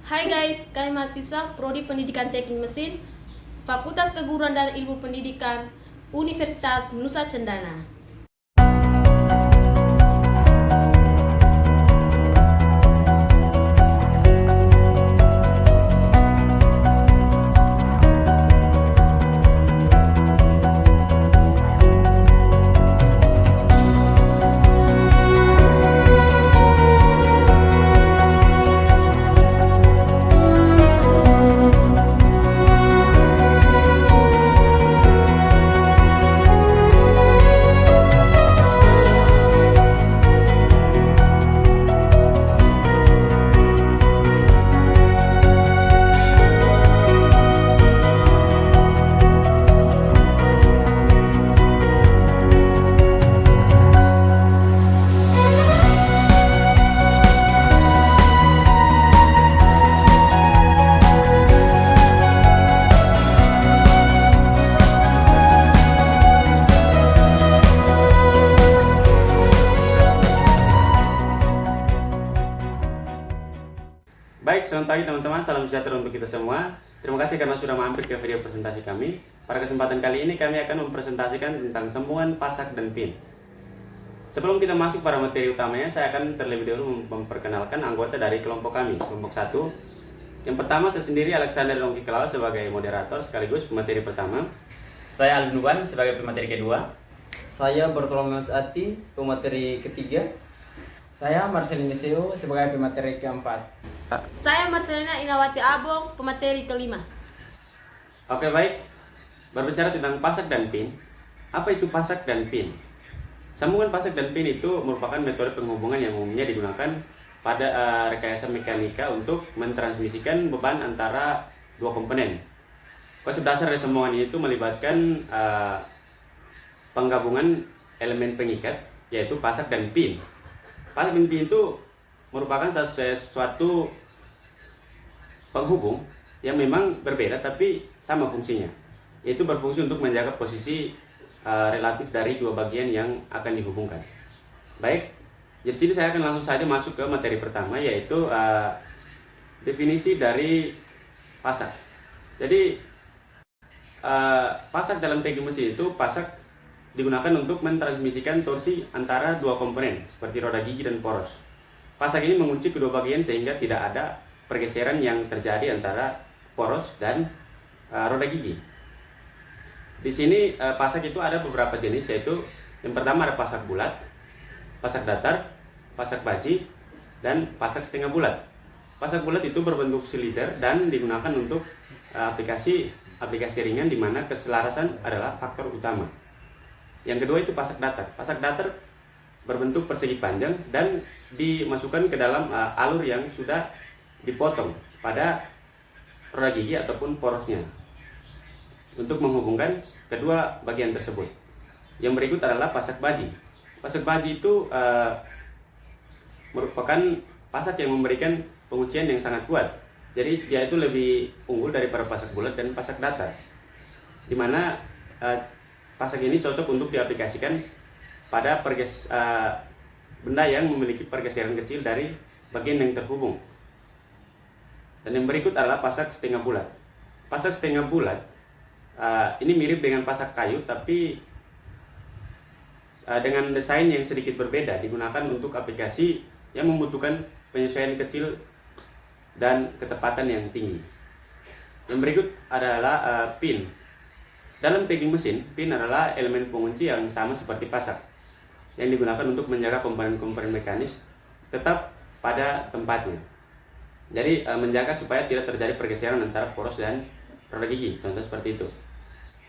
Hai guys, kami mahasiswa Prodi Pendidikan Teknik Mesin, Fakultas Keguruan dan Ilmu Pendidikan, Universitas Nusa Cendana. Baik, selamat pagi teman-teman, salam sejahtera untuk kita semua. Terima kasih karena sudah mampir ke video presentasi kami. Pada kesempatan kali ini kami akan mempresentasikan tentang sambungan pasak dan pin. Sebelum kita masuk pada materi utamanya, saya akan terlebih dahulu memperkenalkan anggota dari kelompok kami, kelompok 1. Yang pertama, saya sendiri Alexander Dongki Kelao sebagai moderator sekaligus pemateri pertama. Saya Alvin Nuban sebagai pemateri kedua. Saya Bartolomeus Ati, pemateri ketiga. Saya Marcelino Seo sebagai pemateri keempat. Saya Marcelina Inawati Abong, pemateri kelima. Oke, baik. Berbicara tentang pasak dan pin. Apa itu pasak dan pin? Sambungan pasak dan pin itu merupakan metode penghubungan yang umumnya digunakan pada rekayasa mekanika untuk mentransmisikan beban antara dua komponen. Konsep dasar dari sambungan ini itu melibatkan penggabungan elemen pengikat, yaitu pasak dan pin. Pasak dan pin itu merupakan suatu penghubung yang memang berbeda tapi sama fungsinya, yaitu berfungsi untuk menjaga posisi relatif dari dua bagian yang akan dihubungkan. Baik, jadi sini saya akan langsung saja masuk ke materi pertama, yaitu definisi dari pasak. Jadi pasak dalam teknik mesin itu pasak digunakan untuk mentransmisikan torsi antara dua komponen seperti roda gigi dan poros. Pasak ini mengunci kedua bagian sehingga tidak ada pergeseran yang terjadi antara poros dan roda gigi. Di sini pasak itu ada beberapa jenis, yaitu yang pertama ada pasak bulat, pasak datar, pasak baji, dan pasak setengah bulat. Pasak bulat itu berbentuk silinder dan digunakan untuk aplikasi ringan di mana keselarasan adalah faktor utama. Yang kedua itu pasak datar. Pasak datar berbentuk persegi panjang dan dimasukkan ke dalam alur yang sudah dipotong pada roda gigi ataupun porosnya untuk menghubungkan kedua bagian tersebut. Yang berikut adalah pasak baji. Pasak baji itu merupakan pasak yang memberikan penguncian yang sangat kuat. Jadi dia itu lebih unggul daripada pasak bulat dan pasak datar, dimana pasak ini cocok untuk diaplikasikan pada benda yang memiliki pergeseran kecil dari bagian yang terhubung. Dan yang berikut adalah pasak setengah bulat. Pasak setengah bulat ini mirip dengan pasak kayu, tapi dengan desain yang sedikit berbeda, digunakan untuk aplikasi yang membutuhkan penyesuaian kecil dan ketepatan yang tinggi. Yang berikut adalah pin. Dalam teknik mesin, pin adalah elemen pengunci yang sama seperti pasak, yang digunakan untuk menjaga komponen-komponen mekanis tetap pada tempatnya. Jadi menjaga supaya tidak terjadi pergeseran antara poros dan roda gigi, contoh seperti itu.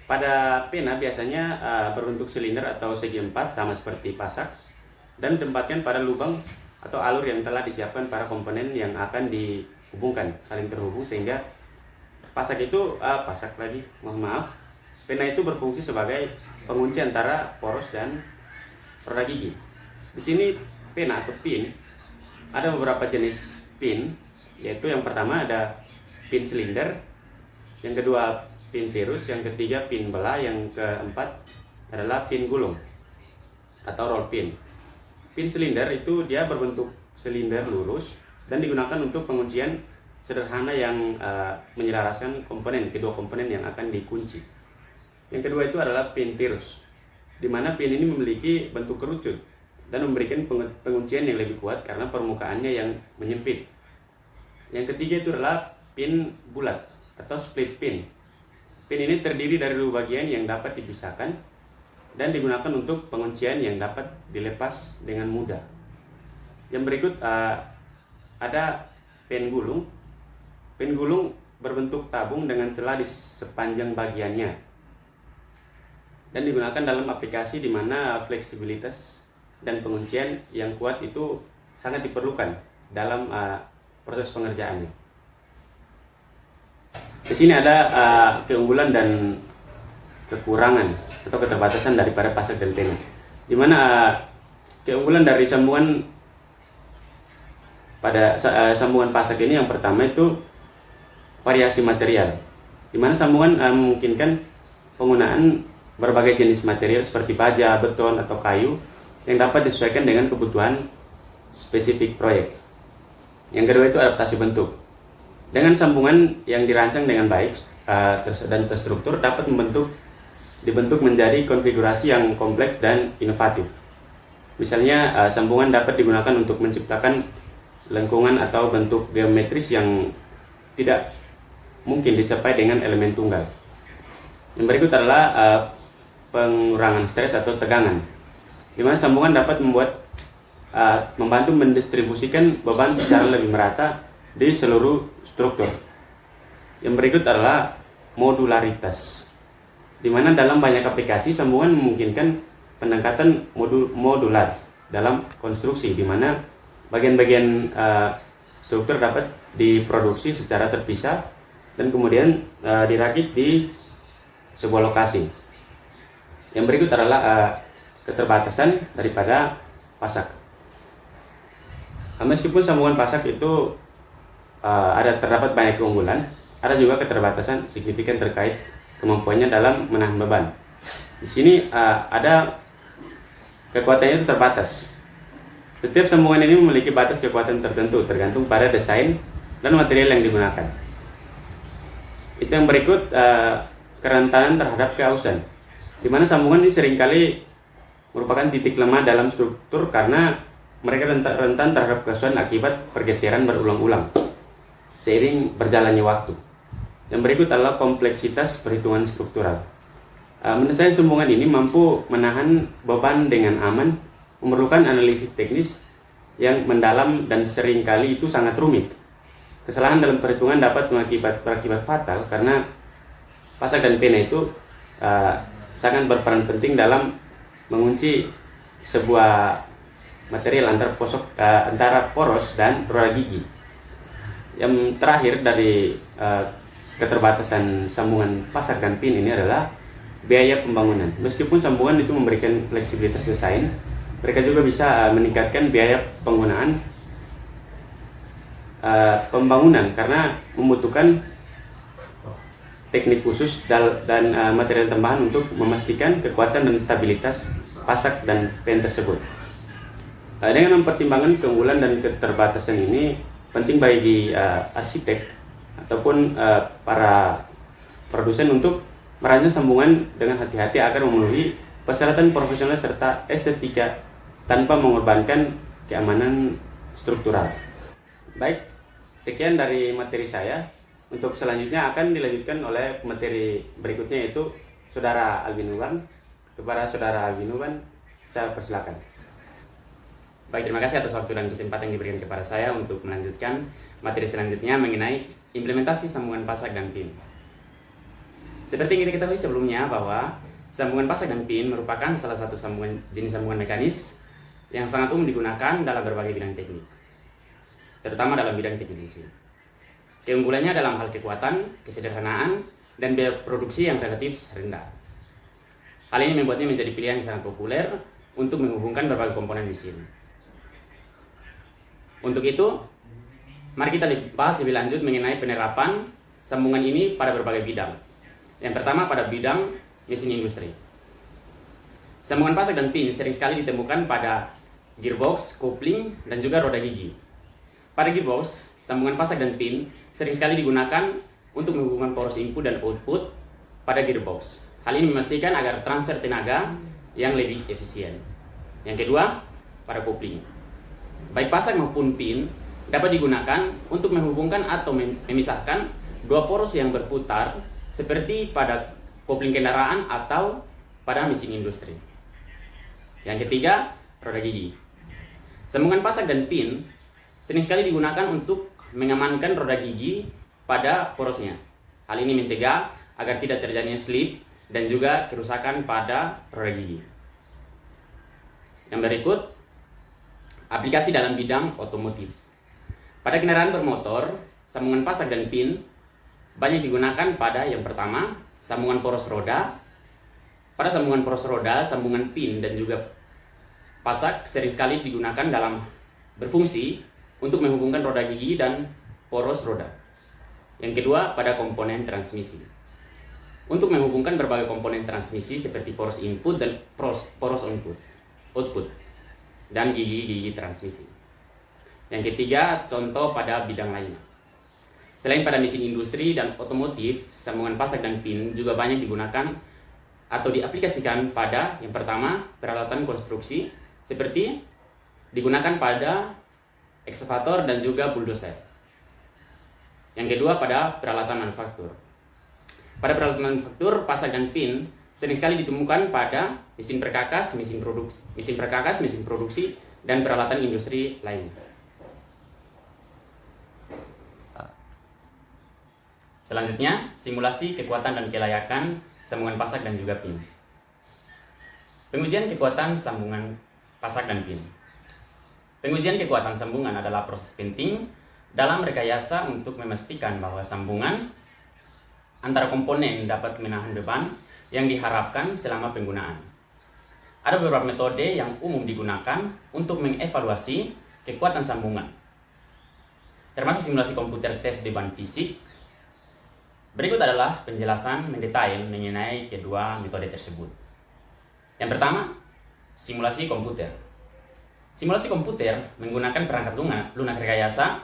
Pada pena biasanya berbentuk silinder atau segi empat sama seperti pasak dan ditempatkan pada lubang atau alur yang telah disiapkan para komponen yang akan dihubungkan, saling terhubung sehingga pasak itu pena itu berfungsi sebagai pengunci antara poros dan roda gigi. Di sini pena atau pin ada beberapa jenis pin, yaitu yang pertama ada pin silinder, yang kedua pin tirus, yang ketiga pin belah, yang keempat adalah pin gulung atau roll pin. Pin silinder itu dia berbentuk silinder lurus dan digunakan untuk penguncian sederhana yang menyelaraskan kedua komponen yang akan dikunci. Yang kedua itu adalah pin tirus, di mana pin ini memiliki bentuk kerucut dan memberikan penguncian yang lebih kuat karena permukaannya yang menyempit. Yang ketiga itu adalah pin bulat atau split pin. Pin ini terdiri dari dua bagian yang dapat dipisahkan dan digunakan untuk penguncian yang dapat dilepas dengan mudah. Yang berikut ada pin gulung. Pin gulung berbentuk tabung dengan celah di sepanjang bagiannya dan digunakan dalam aplikasi di mana fleksibilitas dan penguncian yang kuat itu sangat diperlukan dalam proses pengerjaannya. Di sini ada keunggulan dan kekurangan atau keterbatasan daripada pasak dan pena. Di mana keunggulan dari sambungan pada sambungan pasak ini yang pertama itu variasi material, di mana sambungan memungkinkan penggunaan berbagai jenis material seperti baja, beton, atau kayu yang dapat disesuaikan dengan kebutuhan spesifik proyek. Yang kedua itu adaptasi bentuk. Dengan sambungan yang dirancang dengan baik dan terstruktur dapat dibentuk menjadi konfigurasi yang kompleks dan inovatif. Misalnya sambungan dapat digunakan untuk menciptakan lengkungan atau bentuk geometris yang tidak mungkin dicapai dengan elemen tunggal. Yang berikut adalah pengurangan stres atau tegangan, di mana sambungan dapat membantu mendistribusikan beban secara lebih merata di seluruh struktur. Yang berikut adalah modularitas, di mana dalam banyak aplikasi sambungan memungkinkan pendekatan modular dalam konstruksi, di mana bagian-bagian struktur dapat diproduksi secara terpisah dan kemudian dirakit di sebuah lokasi. Yang berikut adalah keterbatasan daripada pasak. Meskipun sambungan pasak itu terdapat banyak keunggulan, ada juga keterbatasan signifikan terkait kemampuannya dalam menahan beban. Di sini ada kekuatannya itu terbatas. Setiap sambungan ini memiliki batas kekuatan tertentu tergantung pada desain dan material yang digunakan. Itu yang berikut kerentanan terhadap keausan, di mana sambungan ini seringkali merupakan titik lemah dalam struktur karena mereka rentan terhadap kerusakan akibat pergeseran berulang-ulang seiring berjalannya waktu. Yang berikut adalah kompleksitas perhitungan struktural. Mendesain sambungan ini mampu menahan beban dengan aman, memerlukan analisis teknis yang mendalam dan seringkali itu sangat rumit. Kesalahan dalam perhitungan dapat berakibat fatal karena pasak dan pena itu sangat berperan penting dalam mengunci sebuah material antara poros dan roda gigi. Yang terakhir dari keterbatasan sambungan pasak dan pin ini adalah biaya pembangunan. Meskipun sambungan itu memberikan fleksibilitas desain, mereka juga bisa meningkatkan biaya pembangunan karena membutuhkan teknik khusus dan material tambahan untuk memastikan kekuatan dan stabilitas pasak dan pen tersebut. Dengan mempertimbangkan keunggulan dan keterbatasan ini, penting bagi arsitek ataupun para produsen untuk merancang sambungan dengan hati-hati agar memenuhi persyaratan profesional serta estetika tanpa mengorbankan keamanan struktural. Baik, sekian dari materi saya. Untuk selanjutnya akan dilanjutkan oleh materi berikutnya, yaitu Saudara Alvin Nurban. Kepada Saudara Alvin Nurban, saya persilakan. Baik, terima kasih atas waktu dan kesempatan yang diberikan kepada saya untuk melanjutkan materi selanjutnya mengenai implementasi sambungan pasak dan pin. Seperti yang kita ketahui sebelumnya bahwa sambungan pasak dan pin merupakan salah satu jenis sambungan mekanis yang sangat umum digunakan dalam berbagai bidang teknik, terutama dalam bidang teknik mesin. Keunggulannya dalam hal kekuatan, kesederhanaan, dan biaya produksi yang relatif rendah. Hal ini membuatnya menjadi pilihan yang sangat populer untuk menghubungkan berbagai komponen mesin. Untuk itu, mari kita bahas lebih lanjut mengenai penerapan sambungan ini pada berbagai bidang. Yang pertama pada bidang mesin industri. Sambungan pasak dan pin sering sekali ditemukan pada gearbox, kopling, dan juga roda gigi. Pada gearbox, sambungan pasak dan pin sering sekali digunakan untuk menghubungkan poros input dan output pada gearbox. Hal ini memastikan agar transfer tenaga yang lebih efisien. Yang kedua, pada kopling. Baik pasak maupun pin dapat digunakan untuk menghubungkan atau memisahkan dua poros yang berputar seperti pada kopling kendaraan atau pada mesin industri. Yang ketiga, roda gigi. Sambungan pasak dan pin sering sekali digunakan untuk mengamankan roda gigi pada porosnya. Hal ini mencegah agar tidak terjadinya slip dan juga kerusakan pada roda gigi. Yang berikut, aplikasi dalam bidang otomotif. Pada kendaraan bermotor, sambungan pasak dan pin banyak digunakan pada yang pertama, sambungan poros roda. Pada sambungan poros roda, sambungan pin dan juga pasak sering sekali digunakan dalam berfungsi untuk menghubungkan roda gigi dan poros roda. Yang kedua, pada komponen transmisi. Untuk menghubungkan berbagai komponen transmisi seperti poros input dan poros output, dan gigi-gigi transmisi. Yang ketiga, contoh pada bidang lainnya. Selain pada mesin industri dan otomotif, sambungan pasak dan pin juga banyak digunakan atau diaplikasikan pada yang pertama, peralatan konstruksi seperti digunakan pada ekskavator dan juga bulldozer. Yang kedua, pada peralatan manufaktur. Pada peralatan manufaktur, pasak dan pin sering sekali ditemukan pada mesin perkakas, mesin produksi, dan peralatan industri lainnya. Selanjutnya, simulasi kekuatan dan kelayakan sambungan pasak dan juga pin. Pengujian kekuatan sambungan pasak dan pin. Pengujian kekuatan sambungan adalah proses penting dalam rekayasa untuk memastikan bahwa sambungan antara komponen dapat menahan beban yang diharapkan selama penggunaan. Ada beberapa metode yang umum digunakan untuk mengevaluasi kekuatan sambungan, termasuk simulasi komputer tes beban fisik. Berikut adalah penjelasan mendetail mengenai kedua metode tersebut. Yang pertama, simulasi komputer. Simulasi komputer menggunakan perangkat lunak rekayasa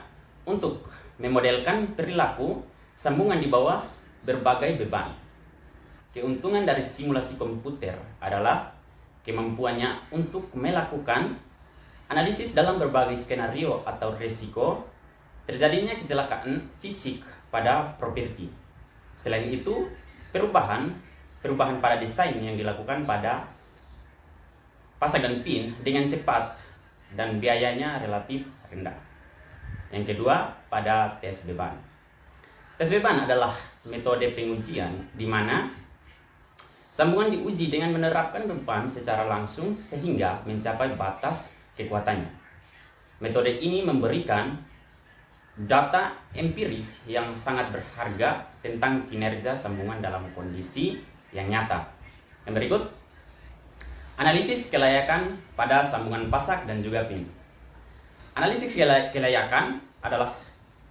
untuk memodelkan perilaku sambungan di bawah berbagai beban. Keuntungan dari simulasi komputer adalah kemampuannya untuk melakukan analisis dalam berbagai skenario atau risiko terjadinya kecelakaan fisik pada properti. Selain itu, perubahan pada desain yang dilakukan pada pasak dan pin dengan cepat dan biayanya relatif rendah. Yang kedua, pada tes beban. Tes beban adalah metode pengujian di mana sambungan diuji dengan menerapkan beban secara langsung sehingga mencapai batas kekuatannya. Metode ini memberikan data empiris yang sangat berharga tentang kinerja sambungan dalam kondisi yang nyata. Yang berikut, analisis kelayakan pada sambungan pasak dan juga pin. Analisis kelayakan adalah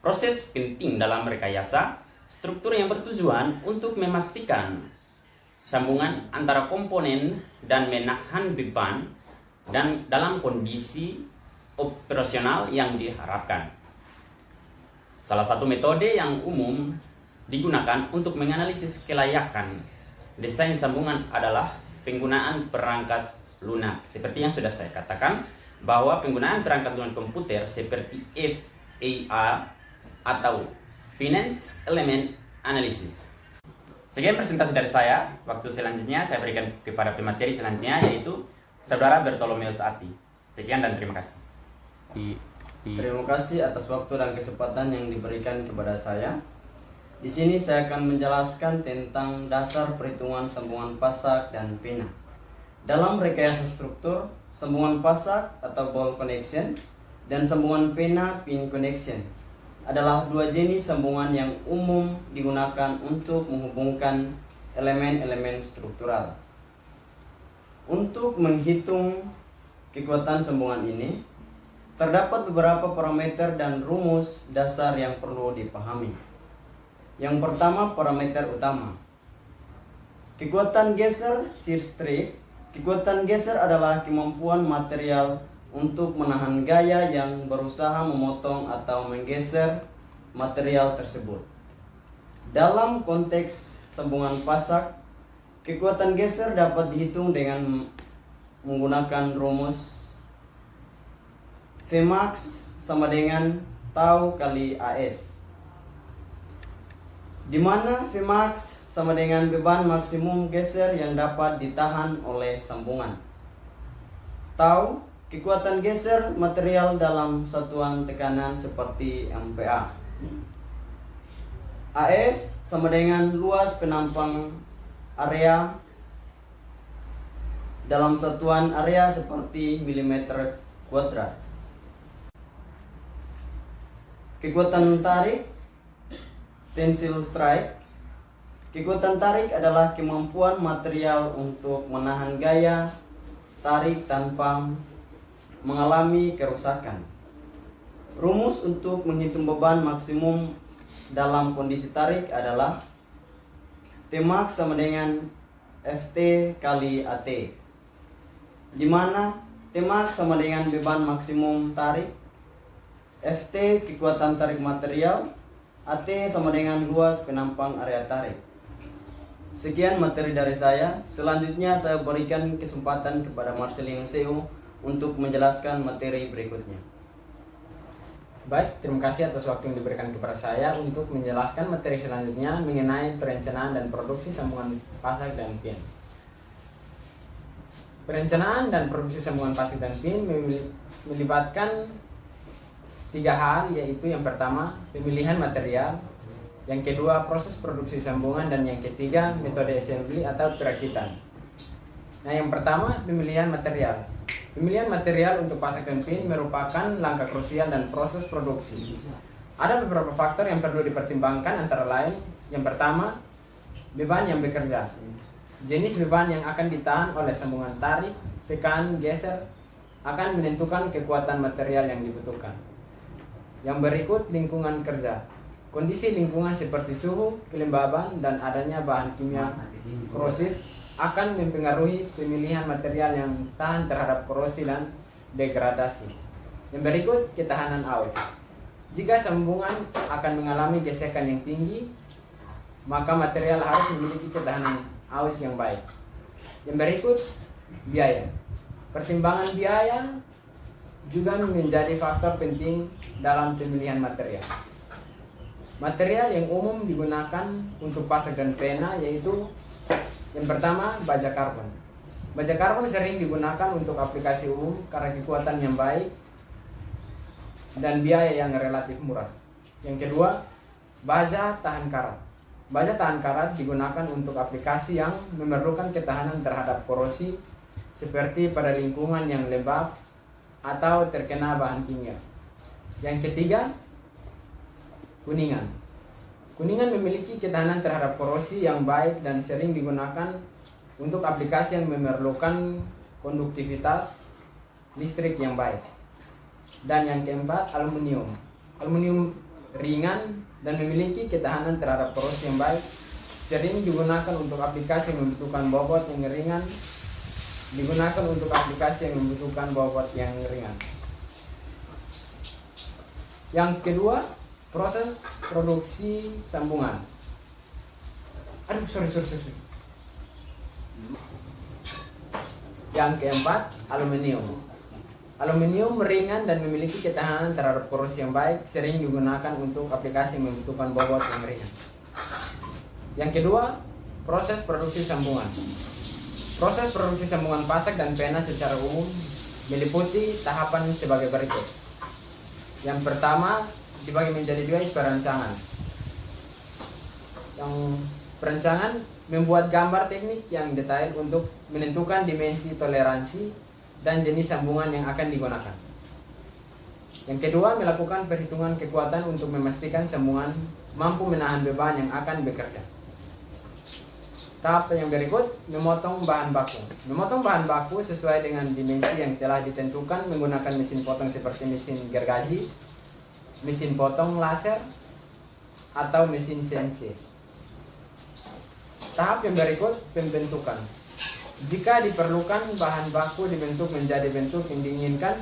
proses penting dalam rekayasa struktur yang bertujuan untuk memastikan sambungan antara komponen dan menahan beban dan dalam kondisi operasional yang diharapkan. Salah satu metode yang umum digunakan untuk menganalisis kelayakan desain sambungan adalah penggunaan perangkat lunak. Seperti yang sudah saya katakan, bahwa penggunaan perangkat lunak komputer seperti FEA atau Finance Element Analysis. Sekian presentasi dari saya. Waktu selanjutnya saya berikan kepada pemateri selanjutnya, yaitu Saudara Bertolomeus Ati. Sekian dan terima kasih. Terima kasih atas waktu dan kesempatan yang diberikan kepada saya. Di sini saya akan menjelaskan tentang dasar perhitungan sambungan pasak dan pina. Dalam rekayasa struktur, sambungan pasak atau ball connection dan sambungan pena pin connection adalah dua jenis sambungan yang umum digunakan untuk menghubungkan elemen-elemen struktural. Untuk menghitung kekuatan sambungan ini, terdapat beberapa parameter dan rumus dasar yang perlu dipahami. Yang pertama, parameter utama. Kekuatan geser shear stress. Kekuatan geser adalah kemampuan material untuk menahan gaya yang berusaha memotong atau menggeser material tersebut. Dalam konteks sambungan pasak, kekuatan geser dapat dihitung dengan menggunakan rumus Vmax sama dengan tau kali AS, di mana Vmax sama dengan beban maksimum geser yang dapat ditahan oleh sambungan. Tau kekuatan geser material dalam satuan tekanan seperti MPa. AS sama dengan luas penampang area dalam satuan area seperti milimeter kuadrat. Kekuatan tarik, tensile strike. Kekuatan tarik adalah kemampuan material untuk menahan gaya tarik tanpa mengalami kerusakan. Rumus untuk menghitung beban maksimum dalam kondisi tarik adalah Tmax sama dengan Ft kali At, di mana Tmax sama dengan beban maksimum tarik, Ft kekuatan tarik material, At sama dengan luas penampang area tarik. Sekian materi dari saya. Selanjutnya saya berikan kesempatan kepada Marcelino Seu untuk menjelaskan materi berikutnya. Baik, terima kasih atas waktu yang diberikan kepada saya untuk menjelaskan materi selanjutnya mengenai perencanaan dan produksi sambungan pasak dan pin. Perencanaan dan produksi sambungan pasak dan pin melibatkan 3 hal, yaitu yang pertama pemilihan material, yang kedua proses produksi sambungan, dan yang ketiga metode assembly atau perakitan. Nah, yang pertama pemilihan material. Pemilihan material untuk pasak dan pin merupakan langkah krusial dan proses produksi. Ada beberapa faktor yang perlu dipertimbangkan, antara lain yang pertama beban yang bekerja, jenis beban yang akan ditahan oleh sambungan tarik, tekan, geser akan menentukan kekuatan material yang dibutuhkan. Yang berikut lingkungan kerja. Kondisi lingkungan seperti suhu, kelembaban, dan adanya bahan kimia korosif akan mempengaruhi pemilihan material yang tahan terhadap korosi dan degradasi. Yang berikut ketahanan awet. Jika sambungan akan mengalami gesekan yang tinggi, maka material harus memiliki ketahanan awet yang baik. Yang berikut biaya. Pertimbangan biaya juga menjadi faktor penting dalam pemilihan material. Material yang umum digunakan untuk pasak dan pena yaitu yang pertama baja karbon. Baja karbon sering digunakan untuk aplikasi umum karena kekuatan yang baik dan biaya yang relatif murah. Yang kedua, baja tahan karat. Baja tahan karat digunakan untuk aplikasi yang memerlukan ketahanan terhadap korosi seperti pada lingkungan yang lembab atau terkena bahan kimia. Yang ketiga, kuningan. Kuningan memiliki ketahanan terhadap korosi yang baik dan sering digunakan untuk aplikasi yang memerlukan konduktivitas listrik yang baik. Dan yang keempat, aluminium. Aluminium ringan dan memiliki ketahanan terhadap korosi yang baik, sering digunakan untuk aplikasi yang membutuhkan bobot yang ringan. Yang kedua, proses produksi sambungan. Yang keempat, aluminium. Aluminium ringan dan memiliki ketahanan terhadap korosi yang baik, sering digunakan untuk aplikasi yang membutuhkan bobot yang ringan. Yang kedua, proses produksi sambungan. Proses produksi sambungan pasak dan pena secara umum meliputi tahapan sebagai berikut. Yang pertama, dibagi menjadi 2, perencangan. Yang perencangan membuat gambar teknik yang detail untuk menentukan dimensi toleransi dan jenis sambungan yang akan digunakan. Yang kedua, melakukan perhitungan kekuatan untuk memastikan sambungan mampu menahan beban yang akan bekerja. Tahap yang berikut, memotong bahan baku. Memotong bahan baku sesuai dengan dimensi yang telah ditentukan menggunakan mesin potong seperti mesin gergaji, mesin potong laser, atau mesin CNC. Tahap yang berikut, pembentukan. Jika diperlukan bahan baku dibentuk menjadi bentuk yang diinginkan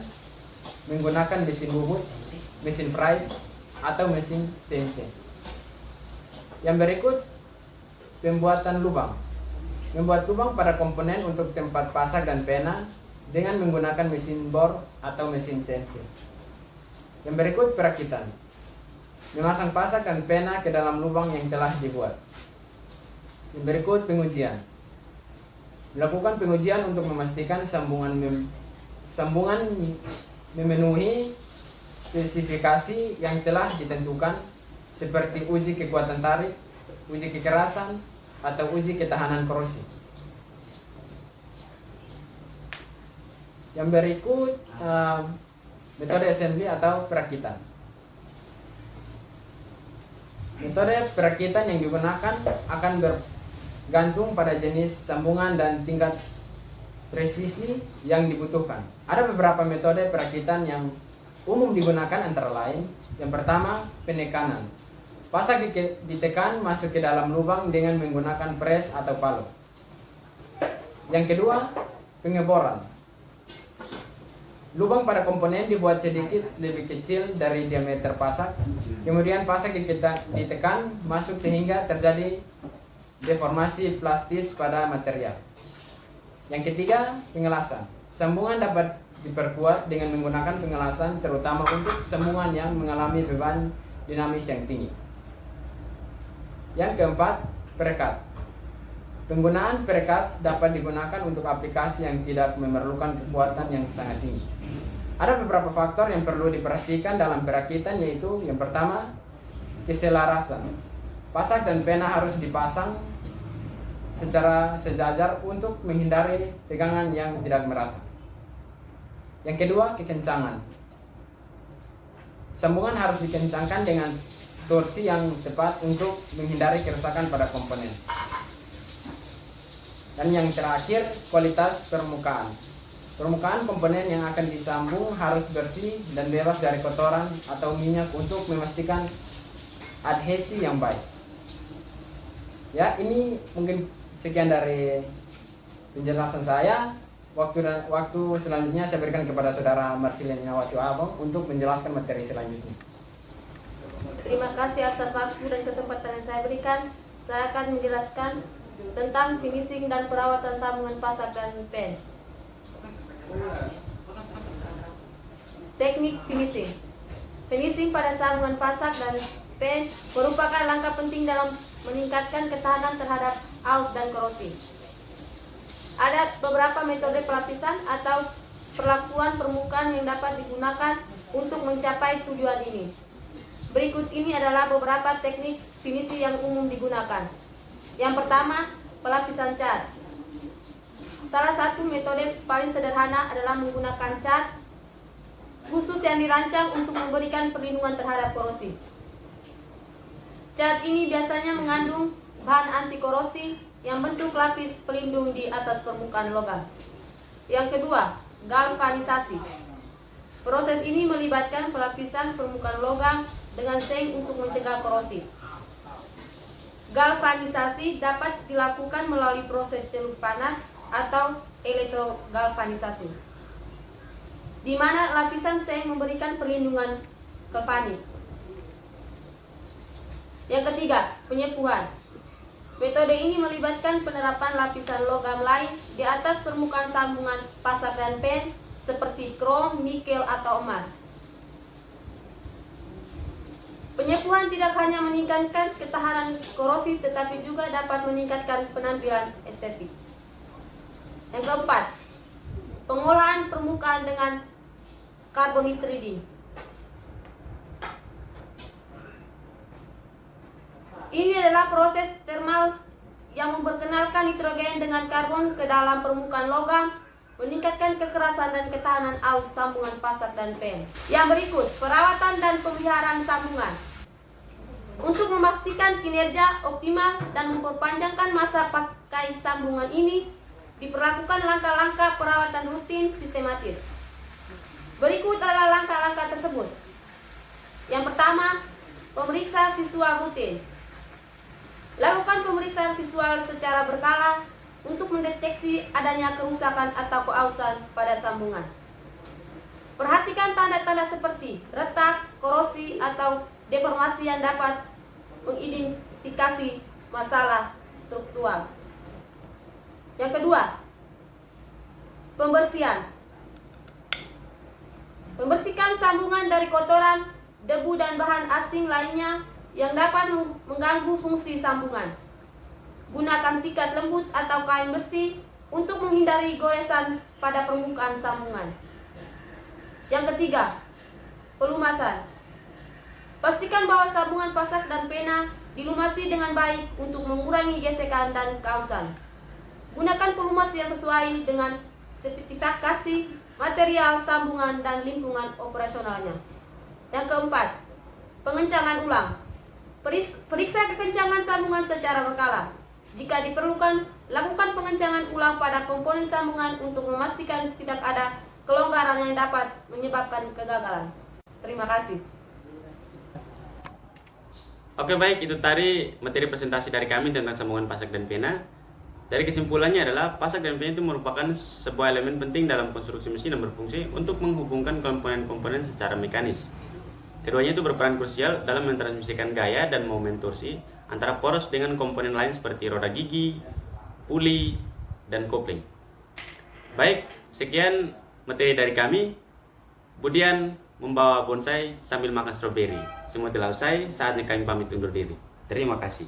menggunakan mesin bubut, mesin fries, atau mesin CNC. Yang berikut, pembuatan lubang. Membuat lubang pada komponen untuk tempat pasak dan pena dengan menggunakan mesin bor atau mesin CNC. Yang berikut, perakitan. Memasang pasak dan pena ke dalam lubang yang telah dibuat. Yang berikut, pengujian. Melakukan pengujian untuk memastikan sambungan memenuhi spesifikasi yang telah ditentukan, seperti uji kekuatan tarik, uji kekerasan, atau uji ketahanan korosi. Yang berikut, metode assembly atau perakitan. Metode perakitan yang digunakan akan bergantung pada jenis sambungan dan tingkat presisi yang dibutuhkan. Ada beberapa metode perakitan yang umum digunakan antara lain. Yang pertama, penekanan. Pasak ditekan masuk ke dalam lubang dengan menggunakan pres atau palu. Yang kedua, pengeboran. Lubang pada komponen dibuat sedikit lebih kecil dari diameter pasak. Kemudian pasak ditekan masuk sehingga terjadi deformasi plastis pada material. Yang ketiga, pengelasan. Sambungan dapat diperkuat dengan menggunakan pengelasan, terutama untuk sambungan yang mengalami beban dinamis yang tinggi. Yang keempat, perekat. Penggunaan perekat dapat digunakan untuk aplikasi yang tidak memerlukan kekuatan yang sangat tinggi. Ada beberapa faktor yang perlu diperhatikan dalam perakitan, yaitu yang pertama, keselarasan. Pasak dan pena harus dipasang secara sejajar untuk menghindari tegangan yang tidak merata. Yang kedua, kekencangan. Sambungan harus dikencangkan dengan torsi yang tepat untuk menghindari kerusakan pada komponen. Dan yang terakhir, kualitas permukaan. Permukaan komponen yang akan disambung harus bersih dan bebas dari kotoran atau minyak untuk memastikan adhesi yang baik. Ya, ini mungkin sekian dari penjelasan saya. Waktu selanjutnya saya berikan kepada saudara Marcelian Inawati Abang untuk menjelaskan materi selanjutnya. Terima kasih atas waktu dan kesempatan yang saya berikan. Saya akan menjelaskan tentang finishing dan perawatan sambungan pasak dan pen. Teknik finishing. Finishing pada sambungan pasak dan pen merupakan langkah penting dalam meningkatkan ketahanan terhadap aus dan korosi. Ada beberapa metode pelapisan atau perlakuan permukaan yang dapat digunakan untuk mencapai tujuan ini. Berikut ini adalah beberapa teknik finishing yang umum digunakan. Yang pertama, pelapisan cat. Salah satu metode paling sederhana adalah menggunakan cat khusus yang dirancang untuk memberikan perlindungan terhadap korosi. Cat ini biasanya mengandung bahan anti korosi yang bentuk lapis pelindung di atas permukaan logam. Yang kedua, galvanisasi. Proses ini melibatkan pelapisan permukaan logam dengan seng untuk mencegah korosi. Galvanisasi dapat dilakukan melalui proses celup panas atau elektrogalvanisasi, di mana lapisan seng memberikan perlindungan galvanik. Yang ketiga, penyepuhan. Metode ini melibatkan penerapan lapisan logam lain di atas permukaan sambungan pasak dan pen seperti krom, nikel, atau emas. Penyepuhan tidak hanya meningkatkan ketahanan korosi tetapi juga dapat meningkatkan penampilan estetik. Yang keempat, pengolahan permukaan dengan carbon threading. Ini adalah proses termal yang memperkenalkan nitrogen dengan karbon ke dalam permukaan logam, meningkatkan kekerasan dan ketahanan aus sambungan pasak dan pen. Yang berikut, perawatan dan pemeliharaan sambungan. Untuk memastikan kinerja optimal dan memperpanjangkan masa pakai sambungan ini, diperlakukan langkah-langkah perawatan rutin sistematis. Berikut adalah langkah-langkah tersebut. Yang pertama, pemeriksa visual rutin. Lakukan pemeriksaan visual secara berkala untuk mendeteksi adanya kerusakan atau keausan pada sambungan. Perhatikan tanda-tanda seperti retak, korosi, atau deformasi yang dapat mengidentifikasi masalah struktural. Yang kedua, pembersihan. Membersihkan sambungan dari kotoran, debu, dan bahan asing lainnya yang dapat mengganggu fungsi sambungan. Gunakan sikat lembut atau kain bersih untuk menghindari goresan pada permukaan sambungan. Yang ketiga, pelumasan. Pastikan bahwa sambungan pasak dan pena dilumasi dengan baik untuk mengurangi gesekan dan keausan. Gunakan pelumas yang sesuai dengan spesifikasi material sambungan dan lingkungan operasionalnya. Yang keempat, pengencangan ulang. Periksa kekencangan sambungan secara berkala. Jika diperlukan, lakukan pengencangan ulang pada komponen sambungan untuk memastikan tidak ada kelonggaran yang dapat menyebabkan kegagalan. Terima kasih. Oke, baik, itu tadi materi presentasi dari kami tentang sambungan pasak dan pena. Dari kesimpulannya adalah pasak dan pena itu merupakan sebuah elemen penting dalam konstruksi mesin yang berfungsi untuk menghubungkan komponen-komponen secara mekanis. Keduanya itu berperan krusial dalam mentransmisikan gaya dan momen torsi antara poros dengan komponen lain seperti roda gigi, puli, dan kopling. Baik, sekian materi dari kami. Budian membawa bonsai sambil makan stroberi. Semua telah usai, saatnya kami pamit undur diri. Terima kasih.